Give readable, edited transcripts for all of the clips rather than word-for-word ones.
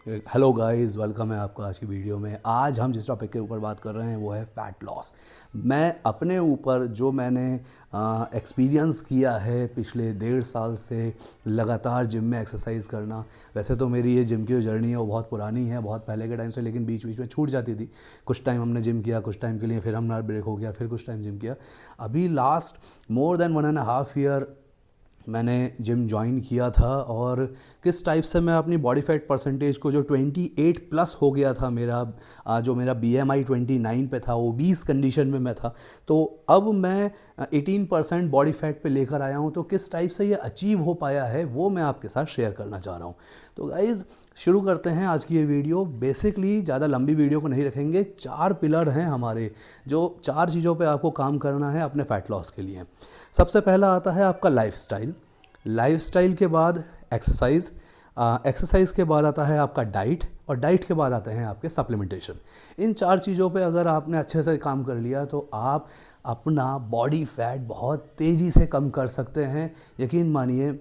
Hello guys, welcome है आपका आज की वीडियो में। आज हम जिस टॉपिक के ऊपर बात कर रहे हैं वो है फ़ैट लॉस। मैं अपने ऊपर जो मैंने एक्सपीरियंस किया है पिछले 1.5 साल से लगातार जिम में एक्सरसाइज करना। वैसे तो मेरी ये जिम की जो जर्नी है वो बहुत पुरानी है, बहुत पहले के टाइम से, लेकिन बीच बीच में छूट जाती थी। कुछ टाइम हमने जिम किया, कुछ टाइम के लिए फिर हमारा ब्रेक हो गया, फिर कुछ टाइम जिम किया। अभी लास्ट मोर देन 1.5 ईयर मैंने जिम ज्वाइन किया था। और किस टाइप से मैं अपनी बॉडी फैट परसेंटेज को, जो 28 प्लस हो गया था मेरा, जो मेरा BMI 29 पे था, ओबीस कंडीशन में मैं था, तो अब मैं 18% बॉडी फैट पे लेकर आया हूँ। तो किस टाइप से ये अचीव हो पाया है वो मैं आपके साथ शेयर करना चाह रहा हूँ। तो गाइज़, शुरू करते हैं आज की ये वीडियो। बेसिकली ज़्यादा लंबी वीडियो को नहीं रखेंगे। 4 पिलर हैं हमारे, जो 4 चीज़ों पे आपको काम करना है अपने फ़ैट लॉस के लिए। सबसे पहला आता है आपका लाइफस्टाइल। लाइफस्टाइल के बाद एक्सरसाइज, एक्सरसाइज के बाद आता है आपका डाइट, और डाइट के बाद आते हैं आपके सप्लीमेंटेशन। इन 4 चीज़ों पे अगर आपने अच्छे से काम कर लिया तो आप अपना बॉडी फैट बहुत तेज़ी से कम कर सकते हैं। यकीन मानिए,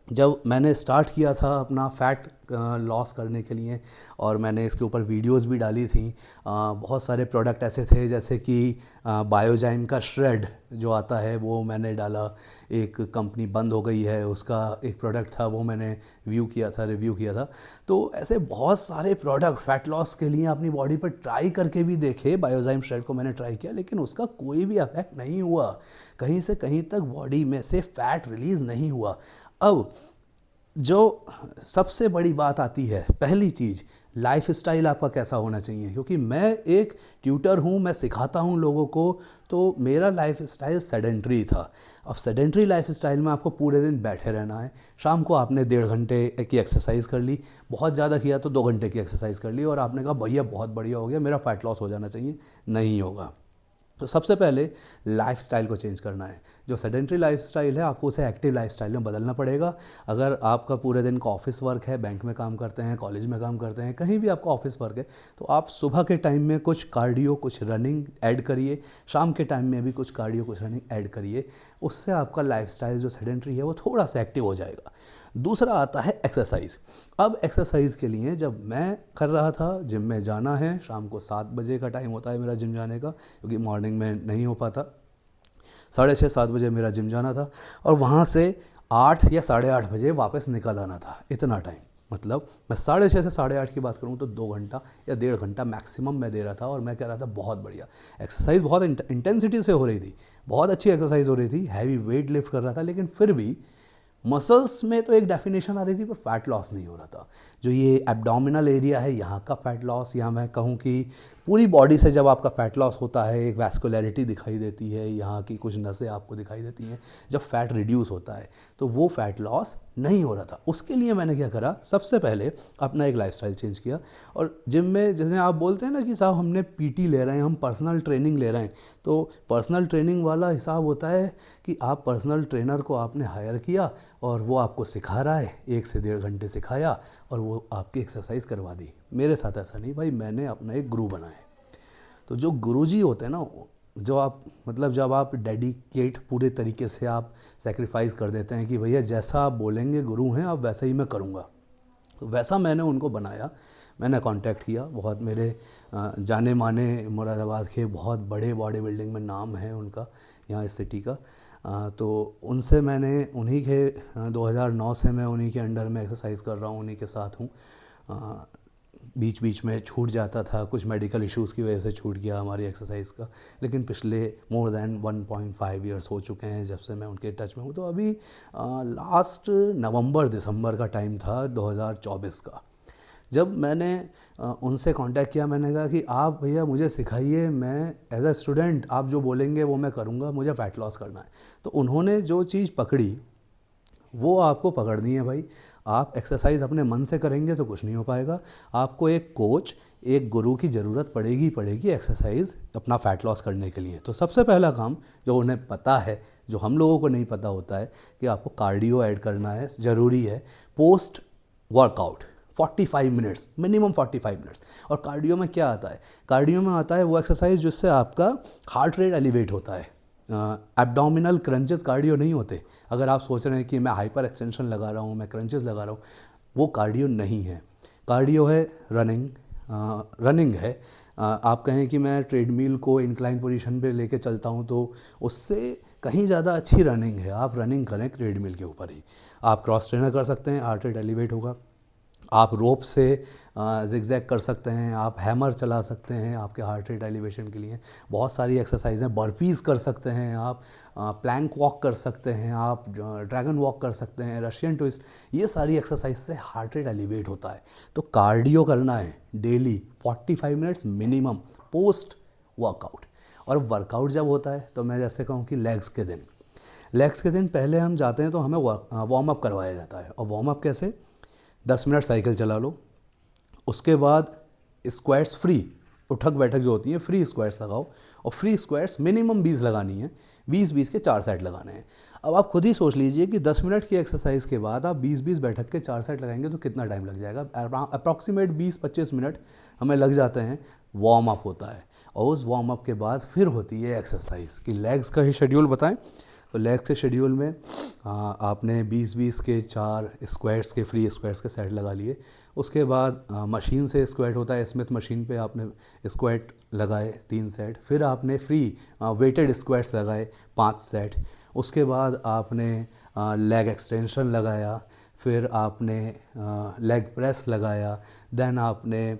जब मैंने स्टार्ट किया था अपना फ़ैट लॉस करने के लिए, और मैंने इसके ऊपर वीडियोस भी डाली थी, बहुत सारे प्रोडक्ट ऐसे थे जैसे कि बायोजाइम का श्रेड जो आता है वो मैंने डाला। एक कंपनी बंद हो गई है, उसका एक प्रोडक्ट था वो मैंने रिव्यू किया था। तो ऐसे बहुत सारे प्रोडक्ट फ़ैट लॉस के लिए अपनी बॉडी पर ट्राई करके भी देखे। बायोजाइम श्रेड को मैंने ट्राई किया, लेकिन उसका कोई भी इफेक्ट नहीं हुआ। कहीं से कहीं तक बॉडी में से फ़ैट रिलीज़ नहीं हुआ। अब जो सबसे बड़ी बात आती है, पहली चीज़, लाइफस्टाइल आपका कैसा होना चाहिए। क्योंकि मैं एक ट्यूटर हूँ, मैं सिखाता हूँ लोगों को, तो मेरा लाइफस्टाइल सेडेंट्री था। अब सेडेंट्री लाइफस्टाइल में आपको पूरे दिन बैठे रहना है। शाम को आपने 1.5 घंटे की एक्सरसाइज कर ली, बहुत ज़्यादा किया तो 2 घंटे की एक्सरसाइज कर ली, और आपने कहा भैया बहुत बढ़िया हो गया, मेरा फैट लॉस हो जाना चाहिए। नहीं होगा। तो सबसे पहले लाइफस्टाइल को चेंज करना है। जो सेडेंट्री लाइफस्टाइल है, आपको उसे एक्टिव लाइफस्टाइल में बदलना पड़ेगा। अगर आपका पूरे दिन का ऑफिस वर्क है, बैंक में काम करते हैं, कॉलेज में काम करते हैं, कहीं भी आपका ऑफिस वर्क है, तो आप सुबह के टाइम में कुछ कार्डियो, कुछ रनिंग ऐड करिए। शाम के टाइम में भी कुछ कार्डियो, कुछ रनिंग ऐड करिए। उससे आपका लाइफस्टाइल जो सेडेंट्री है वो थोड़ा सा एक्टिव हो जाएगा। दूसरा आता है एक्सरसाइज। अब एक्सरसाइज के लिए जब मैं कर रहा था, जिम में जाना है, शाम को 7 बजे का टाइम होता है मेरा जिम जाने का, क्योंकि मॉर्निंग में नहीं हो पाता। 6:30-7 बजे मेरा जिम जाना था, और वहाँ से 8 या 8:30 बजे वापस निकल आना था। इतना टाइम, मतलब मैं 6:30 से 8:30 की बात करूँ तो 2 घंटा या 1.5 घंटा मैक्सिमम मैं दे रहा था। और मैं कह रहा था बहुत बढ़िया एक्सरसाइज, बहुत इंटेंसिटी से हो रही थी, बहुत अच्छी एक्सरसाइज हो रही थी, हैवी वेट लिफ्ट कर रहा था, लेकिन फिर भी मसल्स में तो एक डेफिनेशन आ रही थी, पर फैट लॉस नहीं हो रहा था। जो ये एब्डोमिनल एरिया है, यहाँ का फैट लॉस, या मैं कहूँ कि पूरी बॉडी से जब आपका फैट लॉस होता है, एक वैस्कुलैरिटी दिखाई देती है, यहाँ की कुछ नसें आपको दिखाई देती हैं। जब फैट रिड्यूस होता है तो वो फैट लॉस नहीं हो रहा था। उसके लिए मैंने क्या करा, सबसे पहले अपना एक लाइफस्टाइल चेंज किया। और जिम में जैसे आप बोलते हैं ना कि साहब हमने पीटी ले रहे हैं, हम पर्सनल ट्रेनिंग ले रहे हैं, तो पर्सनल ट्रेनिंग वाला हिसाब होता है कि आप पर्सनल ट्रेनर को आपने हायर किया और वो आपको सिखा रहा है, 1 से 1.5 घंटे सिखाया और वो आपकी एक्सरसाइज करवा दी। मेरे साथ ऐसा नहीं भाई, मैंने अपना एक गुरु बनाया। तो जो गुरुजी होते हैं ना, जो आप, मतलब जब आप डेडिकेट पूरे तरीके से आप सेक्रीफाइस कर देते हैं कि भैया जैसा आप बोलेंगे गुरु हैं, अब वैसा ही मैं करूँगा, तो वैसा मैंने उनको बनाया। मैंने कांटेक्ट किया, बहुत मेरे जाने माने मुरादाबाद के बहुत बड़े बॉडी बिल्डिंग में नाम है उनका, यहाँ इस सिटी का। तो उनसे मैंने, उन्हीं के 2009 से मैं उन्हीं के अंडर में एक्सरसाइज कर रहा हूँ, उन्हीं के साथ हूँ। बीच बीच में छूट जाता था, कुछ मेडिकल इश्यूज़ की वजह से छूट गया हमारी एक्सरसाइज का, लेकिन पिछले मोर देन 1.5 ईयर्स हो चुके हैं जब से मैं उनके टच में हूँ। तो अभी लास्ट नवंबर दिसंबर का टाइम था 2024 का, जब मैंने उनसे कांटेक्ट किया। मैंने कहा कि आप भैया मुझे सिखाइए, मैं एज अ स्टूडेंट आप जो बोलेंगे वो मैं करूँगा, मुझे फ़ैट लॉस करना है। तो उन्होंने जो चीज़ पकड़ी वो आपको पकड़नी है भाई। आप एक्सरसाइज अपने मन से करेंगे तो कुछ नहीं हो पाएगा। आपको एक कोच, एक गुरु की ज़रूरत पड़ेगी एक्सरसाइज अपना फ़ैट लॉस करने के लिए। तो सबसे पहला काम जो उन्हें पता है, जो हम लोगों को नहीं पता होता है, कि आपको कार्डियो ऐड करना है, ज़रूरी है। Post workout 45 minutes, minimum 45 minutes. और कार्डियो में क्या आता है, कार्डियो में आता है वो एक्सरसाइज जिससे आपका हार्ट रेट एलिवेट होता है। एब्डोमिनल क्रंचेस कार्डियो नहीं होते। अगर आप सोच रहे हैं कि मैं हाइपर एक्सटेंशन लगा रहा हूँ, मैं क्रंचेस लगा रहा हूँ, वो कार्डियो नहीं है। कार्डियो है रनिंग, रनिंग है। आप कहें कि मैं ट्रेडमिल को इंक्लाइन पोजीशन पे लेके चलता हूँ तो उससे कहीं ज़्यादा अच्छी रनिंग है। आप रनिंग करें ट्रेडमिल के ऊपर ही। आप क्रॉस ट्रेनर कर सकते हैं, हार्ट रेट एलिवेट होगा। आप रोप से जिगजैग कर सकते हैं, आप हैमर चला सकते हैं आपके हार्ट रेट एलिवेशन के लिए। बहुत सारी एक्सरसाइज हैं, बर्पीज़ कर सकते हैं आप, प्लैंक वॉक कर सकते हैं आप, ड्रैगन वॉक कर सकते हैं, रशियन ट्विस्ट। ये सारी एक्सरसाइज से हार्ट रेट एलिवेट होता है। तो कार्डियो करना है daily 45 minutes minimum post workout. और वर्कआउट जब होता है तो मैं जैसे कहूँ कि लेग्स के दिन पहले हम जाते हैं तो हमें वार्म अप करवाया जाता है। और वार्म अप कैसे? 10 मिनट साइकिल चला लो, उसके बाद स्क्वाट्स फ्री, उठक बैठक जो होती है फ्री स्क्वाट्स लगाओ। और फ्री स्क्वाट्स मिनिमम 20 लगानी है, 20-20 के 4 सेट लगाने हैं। अब आप खुद ही सोच लीजिए कि 10 मिनट की एक्सरसाइज के बाद आप 20-20 बैठक के 4 सेट लगाएंगे तो कितना टाइम लग जाएगा? अप्रॉक्सीमेट 20-25 मिनट हमें लग जाते हैं। वार्म अप होता है और उस वार्म अप के बाद फिर होती है एक्सरसाइज। कि लेग्स का ही शेड्यूल बताएं तो लेग्स के शेड्यूल में आपने 20-20 के 4 स्क्वाट्स के फ्री स्क्वाट्स के सेट लगा लिए। उसके बाद मशीन से स्क्वाट होता है, स्मिथ मशीन पे आपने स्क्वाट लगाए 3 सेट। फिर आपने फ्री वेटेड स्क्वाट्स लगाए 5 सेट। उसके बाद आपने लेग एक्सटेंशन लगाया, फिर आपने लेग प्रेस लगाया, देन आपने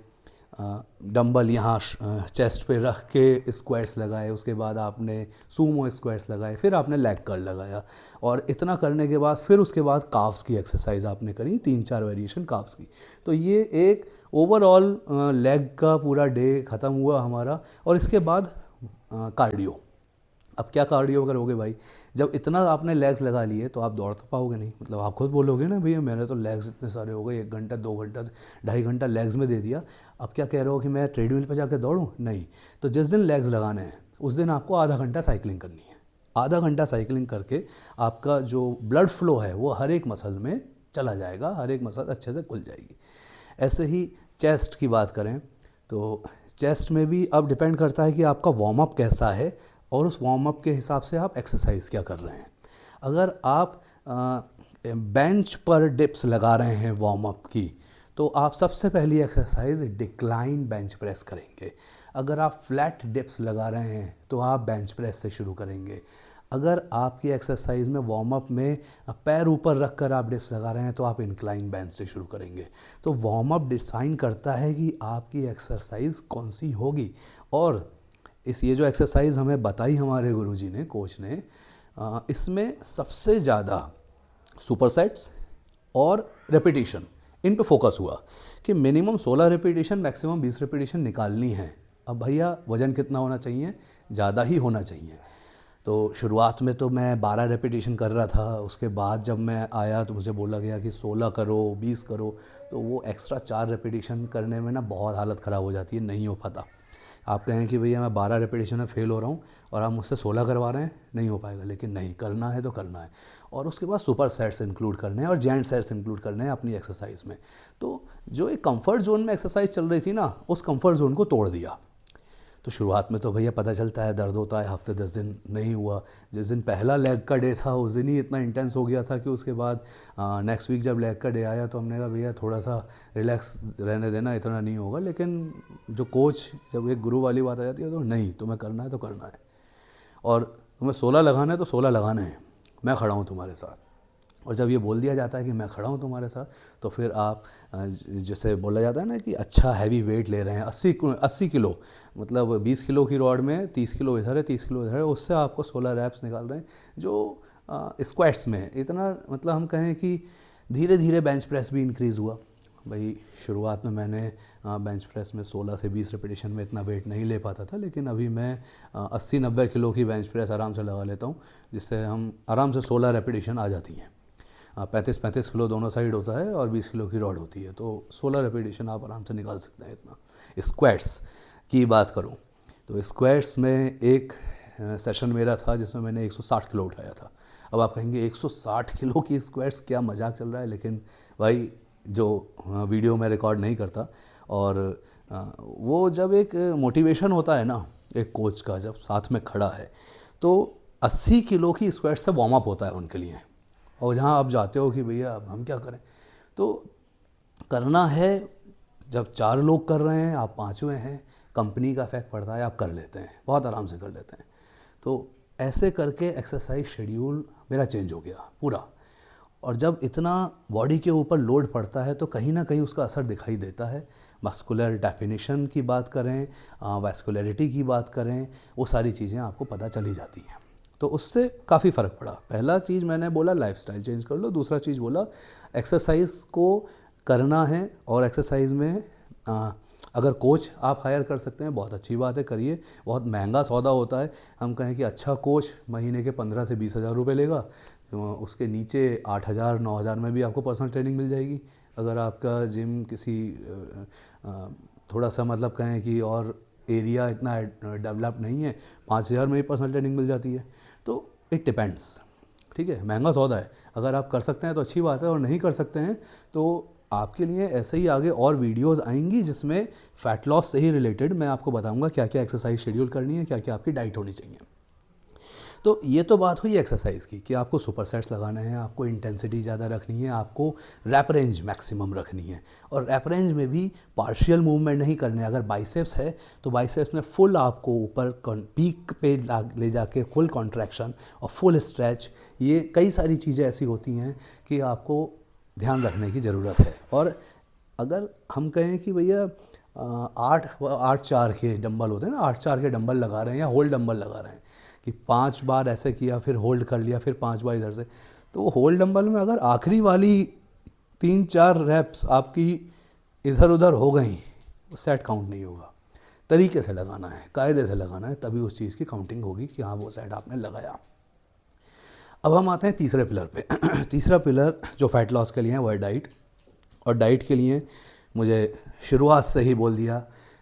डंबल यहाँ चेस्ट पे रख के स्क्वाट्स लगाए। उसके बाद आपने सूमो स्क्वाट्स लगाए, फिर आपने लेग कर्ल लगाया। और इतना करने के बाद फिर उसके बाद काफ्स की एक्सरसाइज आपने करी, 3-4 वेरिएशन काफ्स की। तो ये एक ओवरऑल लेग का पूरा डे ख़त्म हुआ हमारा। और इसके बाद कार्डियो। अब क्या कार्डियो करोगे भाई? जब इतना आपने लेग्स लगा लिए तो आप दौड़ तो पाओगे नहीं। मतलब आप खुद बोलोगे ना भैया मैंने तो लेग्स इतने सारे हो गए, 1 घंटा 2 घंटा 2.5 घंटा लेग्स में दे दिया, अब क्या कह रहे हो कि मैं ट्रेडमिल पे जाकर दौड़ूं? नहीं। तो जिस दिन लेग्स लगाने हैं उस दिन आपको आधा घंटा साइकिलिंग करनी है। आधा घंटा साइकिलिंग करके आपका जो ब्लड फ्लो है वो हर एक मसल में चला जाएगा, हर एक मसल अच्छे से खुल जाएगी। ऐसे ही चेस्ट की बात करें तो चेस्ट में भी अब डिपेंड करता है कि आपका वार्म अप कैसा है और उस वार्म अप के हिसाब से आप एक्सरसाइज क्या कर रहे हैं। अगर आप बेंच पर डिप्स लगा रहे हैं वार्म अप की तो आप सबसे पहली एक्सरसाइज डिक्लाइन बेंच प्रेस करेंगे। अगर आप फ्लैट डिप्स लगा रहे हैं तो आप बेंच प्रेस से शुरू करेंगे। अगर आपकी एक्सरसाइज में वार्म अप में पैर ऊपर रख कर आप डिप्स लगा रहे हैं तो आप इंक्लाइन बेंच से शुरू करेंगे। तो वार्म अप डिसाइन करता है कि आपकी एक्सरसाइज कौन सी होगी। और ये जो एक्सरसाइज हमें बताई हमारे गुरुजी ने, कोच ने, इसमें सबसे ज़्यादा सुपरसेट्स और रेपिटेशन इन पे फोकस हुआ कि मिनिमम 16 रेपिटेशन मैक्सिमम 20 रेपिटेशन निकालनी है। अब भैया वज़न कितना होना चाहिए? ज़्यादा ही होना चाहिए। तो शुरुआत में तो मैं 12 रेपिटेशन कर रहा था, उसके बाद जब मैं आया तो मुझे बोला गया कि 16 करो, 20 करो। तो वो एक्स्ट्रा 4 रेपिटेशन करने में ना बहुत हालत ख़राब हो जाती है, नहीं हो पाता। आप कहें कि भैया मैं 12 रेपिटेशन में फ़ेल हो रहा हूँ और आप मुझसे 16 करवा रहे हैं, नहीं हो पाएगा। लेकिन नहीं, करना है तो करना है। और उसके बाद सुपर सेट्स इंक्लूड करने हैं और जेंट सेट्स इंक्लूड करने हैं अपनी एक्सरसाइज में। तो जो एक कंफर्ट जोन में एक्सरसाइज चल रही थी ना, उस कंफर्ट जोन को तोड़ दिया। तो शुरुआत में तो भैया पता चलता है दर्द होता है, हफ्ते 10 दिन नहीं हुआ। जिस दिन पहला लेग का डे था उस दिन ही इतना इंटेंस हो गया था कि उसके बाद नेक्स्ट वीक जब लेग का डे आया तो हमने कहा भैया थोड़ा सा रिलैक्स रहने देना, इतना नहीं होगा। लेकिन जो कोच, जब एक गुरु वाली बात आ जाती है तो नहीं, तुम्हें करना है तो करना है, और तुम्हें 16 लगाना है तो 16 लगाना है, मैं खड़ा हूँ तुम्हारे साथ। और जब ये बोल दिया जाता है कि मैं खड़ा हूँ तुम्हारे साथ, तो फिर आप जैसे बोला जाता है ना कि अच्छा हैवी वेट ले रहे हैं, 80 किलो, मतलब 20 किलो की रॉड में 30 किलो इधर है, 30 किलो इधर है, उससे आपको 16 रैप्स निकाल रहे हैं। जो स्क्वाट्स में इतना, मतलब हम कहें कि धीरे धीरे बेंच प्रेस भी इंक्रीज़ हुआ। भाई शुरुआत में मैंने बेंच प्रेस में 16 से 20 रेपिटेशन में इतना वेट नहीं ले पाता था, लेकिन अभी मैं 80-90 किलो की बेंच प्रेस आराम से लगा लेता हूँ, जिससे हम आराम से 16 रेपिटेशन आ जाती हैं। 35-35 किलो दोनों साइड होता है और 20 किलो की रॉड होती है, तो 16 रेपिटेशन आप आराम से निकाल सकते हैं इतना। स्क्वाट्स की बात करूं तो स्क्वाट्स में एक सेशन मेरा था जिसमें मैंने 160 किलो उठाया था। अब आप कहेंगे 160 किलो की स्क्वाट्स, क्या मजाक चल रहा है? लेकिन भाई जो वीडियो मैं रिकॉर्ड नहीं करता, और वो जब एक मोटिवेशन होता है ना एक कोच का, जब साथ में खड़ा है, तो 80 किलो की स्क्वाट्स से वार्म अप होता है उनके लिए। और जहाँ आप जाते हो कि भैया अब हम क्या करें, तो करना है जब 4 लोग कर रहे हैं, आप 5वें हैं, कंपनी का इफेक्ट पड़ता है, आप कर लेते हैं, बहुत आराम से कर लेते हैं। तो ऐसे करके एक्सरसाइज शेड्यूल मेरा चेंज हो गया पूरा। और जब इतना बॉडी के ऊपर लोड पड़ता है तो कहीं ना कहीं उसका असर दिखाई देता है। मस्कुलर डेफिनेशन की बात करें, वैस्कुलरिटी की बात करें, वो सारी चीज़ें आपको पता चली जाती हैं। तो उससे काफ़ी फ़र्क पड़ा। पहला चीज़ मैंने बोला लाइफस्टाइल चेंज कर लो, दूसरा चीज़ बोला एक्सरसाइज को करना है। और एक्सरसाइज में अगर कोच आप हायर कर सकते हैं, बहुत अच्छी बात है, करिए। बहुत महंगा सौदा होता है। हम कहें कि अच्छा कोच महीने के 15 से 20 हज़ार रुपये लेगा, उसके नीचे 8,000 9,000 में भी आपको पर्सनल ट्रेनिंग मिल जाएगी। अगर आपका जिम किसी थोड़ा सा मतलब कहें कि और एरिया इतना डेवलप नहीं है, 5,000 में ही पर्सनल ट्रेनिंग मिल जाती है। तो इट डिपेंड्स, ठीक है, महंगा सौदा है। अगर आप कर सकते हैं तो अच्छी बात है, और नहीं कर सकते हैं तो आपके लिए ऐसे ही आगे और वीडियोस आएंगी जिसमें फ़ैट लॉस से ही रिलेटेड मैं आपको बताऊंगा क्या क्या एक्सरसाइज शेड्यूल करनी है, क्या क्या आपकी डाइट होनी चाहिए। तो ये तो बात हुई एक्सरसाइज की कि आपको सुपर सेट्स लगाने हैं, आपको इंटेंसिटी ज़्यादा रखनी है, आपको रैप रेंज मैक्सिमम रखनी है। और रैप रेंज में भी पार्शियल मूवमेंट नहीं करने। अगर बाइसेप्स है तो बाइसेप्स में फुल आपको ऊपर पीक पे ले जाके फुल कॉन्ट्रैक्शन और फुल स्ट्रेच, ये कई सारी चीज़ें ऐसी होती हैं कि आपको ध्यान रखने की ज़रूरत है। और अगर हम कहें कि भैया 8-4 के डंबल होते हैं ना, 8-4 के डंबल लगा रहे हैं या होल्ड डंबल लगा रहे हैं कि 5 बार ऐसे किया, फिर होल्ड कर लिया, फिर 5 बार इधर से, तो होल्ड डंबल में अगर आखिरी वाली 3-4 रैप्स आपकी इधर उधर हो गई, सेट काउंट नहीं होगा। तरीके से लगाना है, कायदे से लगाना है, तभी उस चीज़ की काउंटिंग होगी कि हाँ वो सेट आपने लगाया। अब हम आते हैं तीसरे पिलर पे। तीसरा पिलर जो फैट लॉस के लिए है वो है डाइट। और डाइट के लिए मुझे शुरुआत से ही बोल दिया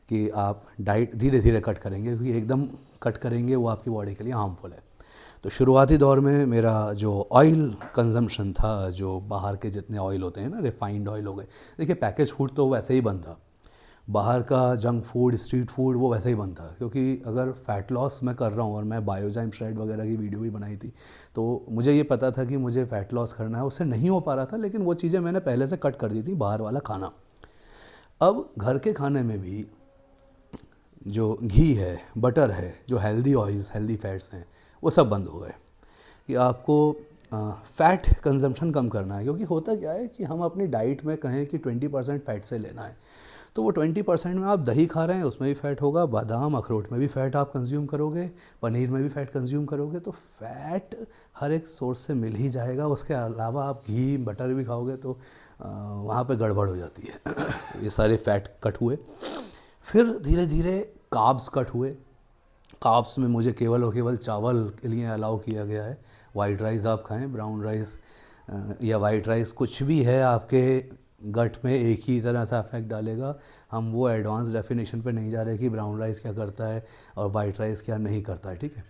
कि आप डाइट धीरे धीरे कट करेंगे, क्योंकि एकदम कट करेंगे वो आपकी बॉडी के लिए हार्मफुल है। तो शुरुआती दौर में मेरा जो ऑयल कंजम्पशन था, जो बाहर के जितने ऑयल होते हैं ना, रिफाइंड ऑयल हो गए, देखिए पैकेज फूड तो वैसे ही बनता, बाहर का जंक फूड, स्ट्रीट फूड वो वैसे ही बनता। क्योंकि अगर फ़ैट लॉस मैं कर रहा हूँ, और मैं बायोजाइम श्रेड वगैरह की वीडियो भी बनाई थी, तो मुझे ये पता था कि मुझे फ़ैट लॉस करना है, उससे नहीं हो पा रहा था, लेकिन वो चीज़ें मैंने पहले से कट कर दी थी, बाहर वाला खाना। अब घर के खाने में भी जो घी है, बटर है, जो हेल्दी ऑयल्स, हेल्दी फैट्स हैं, वो सब बंद हो गए। कि आपको फ़ैट कंजम्पशन कम करना है। क्योंकि होता क्या है कि हम अपनी डाइट में कहें कि 20% फ़ैट से लेना है, तो वो 20% में आप दही खा रहे हैं, उसमें भी फ़ैट होगा, बादाम अखरोट में भी फ़ैट आप कंज्यूम करोगे, पनीर में भी फ़ैट कंज्यूम करोगे, तो फ़ैट हर एक सोर्स से मिल ही जाएगा। उसके अलावा आप घी बटर भी खाओगे तो वहाँ पे गड़बड़ हो जाती है। तो ये सारे फ़ैट कट हुए। फिर धीरे धीरे कार्ब्स कट हुए। कार्ब्स में मुझे केवल और केवल चावल के लिए अलाउ किया गया है। वाइट राइस आप खाएं, ब्राउन राइस या वाइट राइस कुछ भी है आपके गट में एक ही तरह सा इफेक्ट डालेगा। हम वो एडवांस डेफिनेशन पे नहीं जा रहे कि ब्राउन राइस क्या करता है और वाइट राइस क्या नहीं करता है, ठीक है।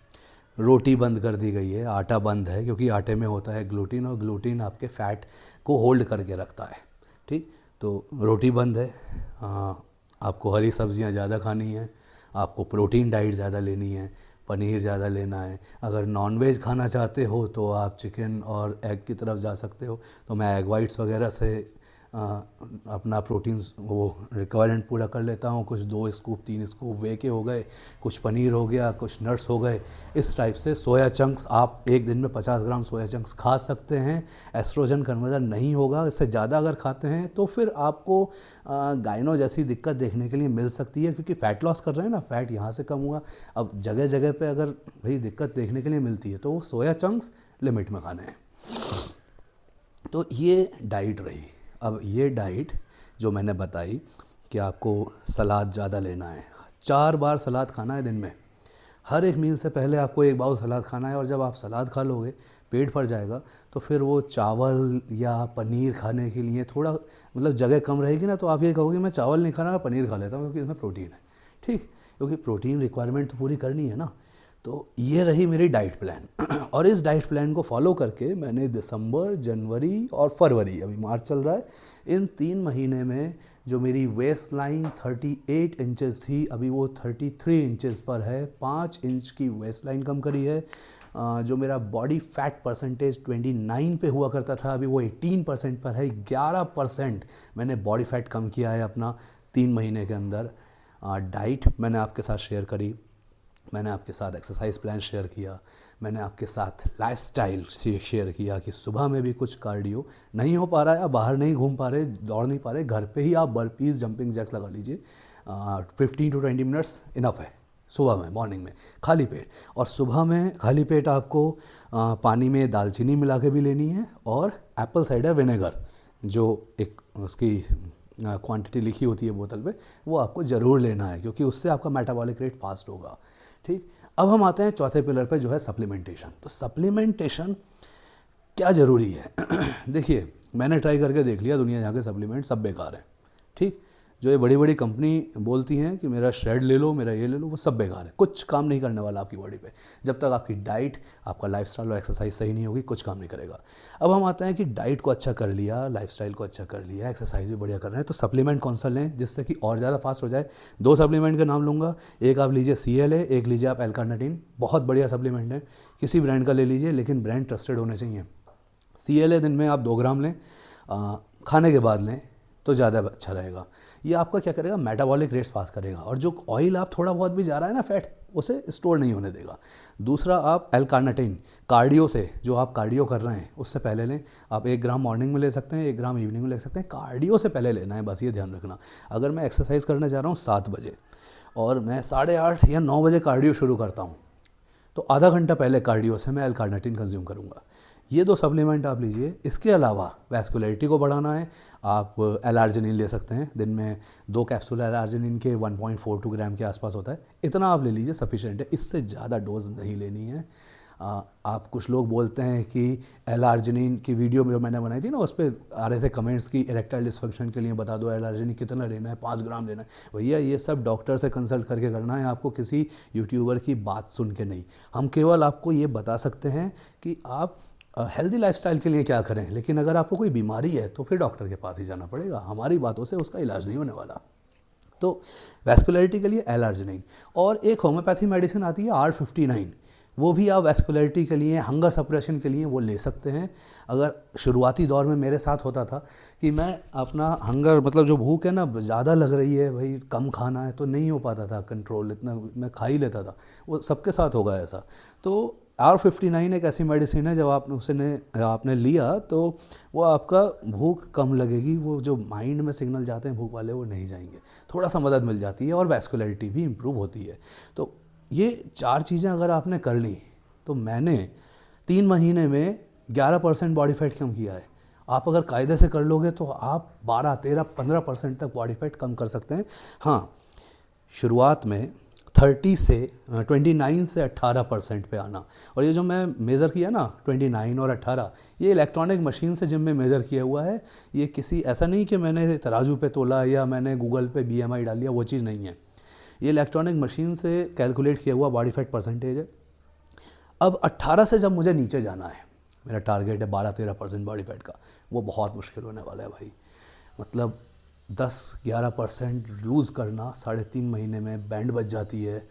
रोटी बंद कर दी गई है, आटा बंद है, क्योंकि आटे में होता है ग्लूटीन, और ग्लूटीन आपके फ़ैट को होल्ड करके रखता है, ठीक। तो रोटी बंद है। आपको हरी सब्जियां ज़्यादा खानी है, आपको प्रोटीन डाइट ज़्यादा लेनी है, पनीर ज़्यादा लेना है। अगर नॉनवेज खाना चाहते हो तो आप चिकन और एग की तरफ जा सकते हो। तो मैं एग वाइट्स वगैरह से अपना प्रोटीन्स वो रिक्वायरमेंट पूरा कर लेता हूँ। कुछ 2 स्कूप 3 स्कूप वे के हो गए, कुछ पनीर हो गया, कुछ नट्स हो गए, इस टाइप से। सोया चंक्स आप एक दिन में 50 ग्राम सोया चंक्स खा सकते हैं। एस्ट्रोजन कन्वर्जन नहीं होगा। इससे ज़्यादा अगर खाते हैं तो फिर आपको गायनो जैसी दिक्कत देखने के लिए मिल सकती है, क्योंकि फ़ैट लॉस कर रहे हैं ना, फ़ैट यहाँ से कम हुआ। अब जगह जगह पे अगर भाई दिक्कत देखने के लिए मिलती है तो वो सोया चंक्स लिमिट में खाने हैं। तो ये डाइट रही। अब ये डाइट जो मैंने बताई कि आपको सलाद ज़्यादा लेना है, 4 बार सलाद खाना है दिन में। हर एक मील से पहले आपको 1 बाउल सलाद खाना है। और जब आप सलाद खा लोगे, पेट भर जाएगा, तो फिर वो चावल या पनीर खाने के लिए थोड़ा मतलब जगह कम रहेगी ना, तो आप ये कहोगे मैं चावल नहीं खाना, मैं पनीर खा लेता हूँ क्योंकि इसमें प्रोटीन है, ठीक। क्योंकि प्रोटीन रिक्वायरमेंट तो पूरी करनी है ना। तो ये रही मेरी डाइट प्लान। और इस डाइट प्लान को फॉलो करके मैंने दिसंबर, जनवरी और फरवरी, अभी मार्च चल रहा है, इन 3 महीने में जो मेरी वेस्ट लाइन 38 इंचेस थी, अभी वो 33 इंचेस पर है। 5 इंच की वेस्ट लाइन कम करी है। जो मेरा बॉडी फैट परसेंटेज 29 पे हुआ करता था, अभी वो 18% पर है। 11% मैंने बॉडी फैट कम किया है अपना। 3 महीने के अंदर डाइट मैंने आपके साथ शेयर करी, मैंने आपके साथ एक्सरसाइज प्लान शेयर किया, मैंने आपके साथ लाइफस्टाइल शेयर किया कि सुबह में भी कुछ कार्डियो नहीं हो पा रहा है, आप बाहर नहीं घूम पा रहे, दौड़ नहीं पा रहे, घर पे ही आप बर्पीज जंपिंग जैक्स लगा लीजिए, 15 to 20 मिनट्स इनफ है सुबह में, मॉर्निंग में खाली पेट। और सुबह में खाली पेट आपको पानी में दालचीनी मिला के भी लेनी है, और एप्पल साइडर विनेगर जो एक उसकी क्वांटिटी लिखी होती है बोतल पे, वो आपको ज़रूर लेना है, क्योंकि उससे आपका मेटाबॉलिक रेट फास्ट होगा। ठीक, अब हम आते हैं चौथे पिलर पे, जो है सप्लीमेंटेशन। तो सप्लीमेंटेशन क्या ज़रूरी है? देखिए, मैंने ट्राई करके देख लिया, दुनिया जहाँ के सप्लीमेंट सब बेकार है। ठीक, जो ये बड़ी बड़ी कंपनी बोलती हैं कि मेरा श्रेड ले लो, मेरा ये ले लो, वो सब बेकार है, कुछ काम नहीं करने वाला आपकी बॉडी पे। जब तक आपकी डाइट, आपका लाइफस्टाइल और एक्सरसाइज सही नहीं होगी, कुछ काम नहीं करेगा। अब हम आते हैं कि डाइट को अच्छा कर लिया, लाइफस्टाइल को अच्छा कर लिया, एक्सरसाइज भी बढ़िया कर रहे हैं, तो सप्लीमेंट कौन सा लें जिससे कि और ज़्यादा फास्ट हो जाए? 2 सप्लीमेंट का नाम लूँगा, एक आप लीजिए CLA, एक लीजिए आप L-कार्निटीन। बहुत बढ़िया सप्लीमेंट है, किसी ब्रांड का ले लीजिए, लेकिन ब्रांड ट्रस्टेड होने चाहिए। CLA दिन में आप 2 ग्राम लें, खाने के बाद लें तो ज़्यादा अच्छा रहेगा। ये आपका क्या करेगा? मेटाबॉलिक रेट्स फास्ट करेगा, और जो ऑयल आप थोड़ा बहुत भी जा रहा है ना, फैट, उसे स्टोर नहीं होने देगा। दूसरा, आप L-कार्निटीन कार्डियो से, जो आप कार्डियो कर रहे हैं उससे पहले लें। आप 1 ग्राम मॉर्निंग में ले सकते हैं, 1 ग्राम इवनिंग में ले सकते हैं, कार्डियो से पहले लेना है, बस ये ध्यान रखना। अगर मैं एक्सरसाइज करने जा रहा हूँ 7 बजे और मैं 8:30 या 9 बजे कार्डियो शुरू करता हूँ, तो आधा घंटा पहले कार्डियो से मैं L-कार्निटीन कंज्यूम करूँगा। ये 2 सप्लीमेंट आप लीजिए। इसके अलावा वैस्कुलरिटी को बढ़ाना है, आप L-आर्जिनिन ले सकते हैं। दिन में 2 कैप्सूल L-आर्जिनिन के 1.42 ग्राम के आसपास होता है, इतना आप ले लीजिए, सफिशिएंट है, इससे ज़्यादा डोज नहीं लेनी है। आप कुछ लोग बोलते हैं कि L-आर्जिनिन की वीडियो में जो मैंने बनाई थी ना, उस पर आ रहे थे कमेंट्स की इरेक्टाइल डिस्फंक्शन के लिए बता दो L-आर्जिनिन कितना लेना है, 5 ग्राम लेना है। भैया, ये सब डॉक्टर से कंसल्ट करके करना है, आपको किसी यूट्यूबर की बात सुन के नहीं। हम केवल आपको ये बता सकते हैं कि आप हेल्दी लाइफस्टाइल के लिए क्या करें, लेकिन अगर आपको कोई बीमारी है तो फिर डॉक्टर के पास ही जाना पड़ेगा, हमारी बातों से उसका इलाज नहीं होने वाला। तो वैस्कुलरिटी के लिए L-आर्जिनिन, और एक होम्योपैथी मेडिसिन आती है R59, वो भी आप वैस्कुलरिटी के लिए, हंगर सप्रेशन के लिए वो ले सकते हैं। अगर शुरुआती दौर में मेरे साथ होता था कि मैं अपना हंगर, मतलब जो भूख है ना ज़्यादा लग रही है, भाई कम खाना है, तो नहीं हो पाता था कंट्रोल, इतना मैं खा ही लेता था, वो सबके साथ होगा ऐसा। तो R59 एक ऐसी मेडिसिन है, जब आपने लिया तो वो आपका भूख कम लगेगी, वो जो माइंड में सिग्नल जाते हैं भूख वाले, वो नहीं जाएंगे, थोड़ा सा मदद मिल जाती है, और वैस्कुलरिटी भी इम्प्रूव होती है। तो ये 4 चीज़ें अगर आपने कर ली, तो मैंने 3 महीने में 11% बॉडी फैट कम किया है। आप अगर कायदे से कर लोगे तो आप 12, 13, 15% तक बॉडी फैट कम कर सकते हैं। हाँ, शुरुआत में 29 से 18% पे आना। और ये जो मैं मेज़र किया ना 29 और 18, ये इलेक्ट्रॉनिक मशीन से जिम में मेज़र किया हुआ है। ये किसी ऐसा नहीं कि मैंने तराजू पे तोला या मैंने गूगल पे BMI डाल लिया, वो चीज़ नहीं है। ये इलेक्ट्रॉनिक मशीन से कैलकुलेट किया हुआ बॉडी फैट परसेंटेज है। अब 18 से जब मुझे नीचे जाना है, मेरा टारगेट है 12-13% बॉडी फैट का, वो बहुत मुश्किल होने वाला है भाई। मतलब 10-11% लूज़ करना 3.5 महीने में बैंड बच जाती है।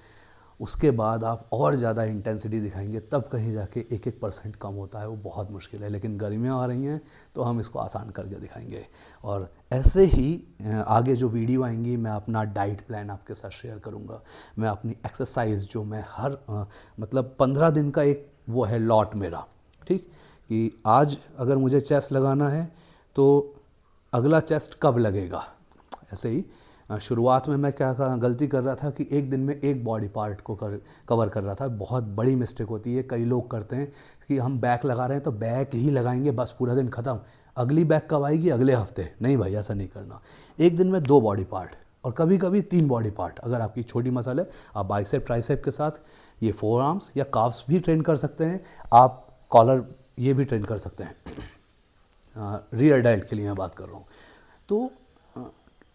उसके बाद आप और ज़्यादा इंटेंसिटी दिखाएंगे, तब कहीं जाके 1-1% कम होता है, वो बहुत मुश्किल है। लेकिन गर्मियाँ आ रही हैं तो हम इसको आसान करके दिखाएंगे। और ऐसे ही आगे जो वीडियो आएंगी, मैं अपना डाइट प्लान आपके साथ शेयर करूँगा। मैं अपनी एक्सरसाइज, जो मैं हर मतलब 15 दिन का एक वो है लॉट मेरा, ठीक, कि आज अगर मुझे चेस्ट लगाना है तो अगला चेस्ट कब लगेगा। ऐसे ही शुरुआत में मैं क्या गलती कर रहा था कि एक दिन में एक बॉडी पार्ट को कवर कर रहा था, बहुत बड़ी मिस्टेक होती है। कई लोग करते हैं कि हम बैक लगा रहे हैं तो बैक ही लगाएंगे, बस पूरा दिन ख़त्म, अगली बैक कब आएगी, अगले हफ्ते। नहीं भाई, ऐसा नहीं करना। एक दिन में 2 बॉडी पार्ट, और कभी कभी 3 बॉडी पार्ट। अगर आपकी छोटी मसल है, आप बाइसेप ट्राइसेप के साथ ये 4 आर्म्स या काफ्स भी ट्रेन कर सकते हैं। आप कॉलर ये भी ट्रेन कर सकते हैं। रियर डेल्ट के लिए मैं बात कर रहा हूँ। तो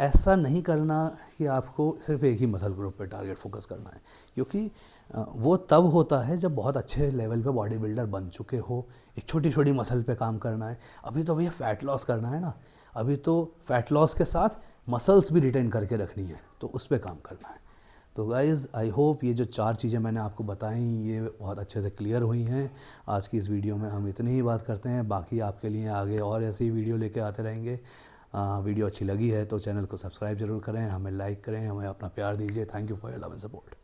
ऐसा नहीं करना कि आपको सिर्फ एक ही मसल ग्रुप पे टारगेट फोकस करना है, क्योंकि वो तब होता है जब बहुत अच्छे लेवल पे बॉडी बिल्डर बन चुके हो। एक छोटी छोटी मसल पे काम करना है। अभी तो भैया फैट लॉस करना है ना, अभी तो फैट लॉस के साथ मसल्स भी रिटेन करके रखनी है, तो उस पर काम करना है। तो गाइज़, आई होप ये जो 4 चीज़ें मैंने आपको बताई, ये बहुत अच्छे से क्लियर हुई हैं। आज की इस वीडियो में हम इतनी ही बात करते हैं, बाकी आपके लिए आगे और ऐसी वीडियो लेके आते रहेंगे। वीडियो अच्छी लगी है तो चैनल को सब्सक्राइब जरूर करें, हमें लाइक करें, हमें अपना प्यार दीजिए। Thank you for your love and support.